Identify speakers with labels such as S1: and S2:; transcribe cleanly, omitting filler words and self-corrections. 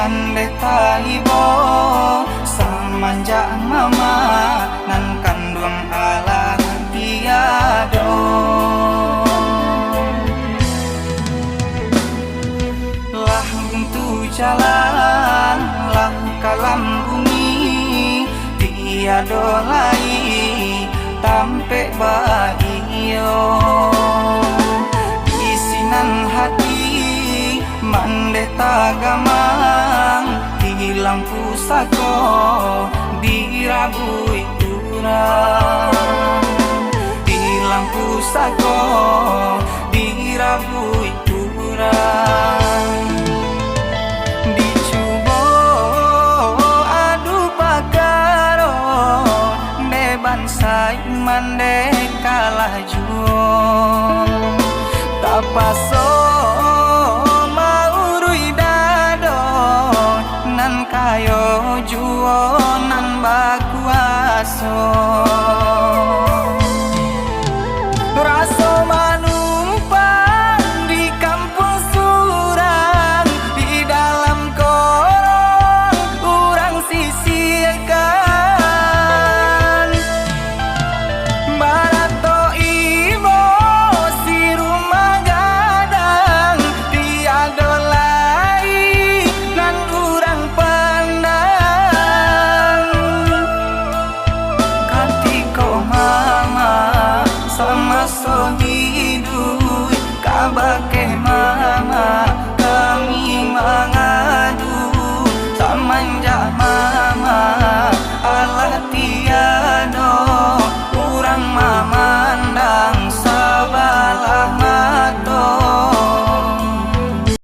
S1: mande taibo semenjak mama nan kandung ala tiado. Lah buntu jalan lah kalam bumi tiado lai tampe baio isinan hati mande tagamang di lampu sako dirabui urang di lampu sako dirabui urang dicubo adu pakaro beban sai mande kalah juo tapas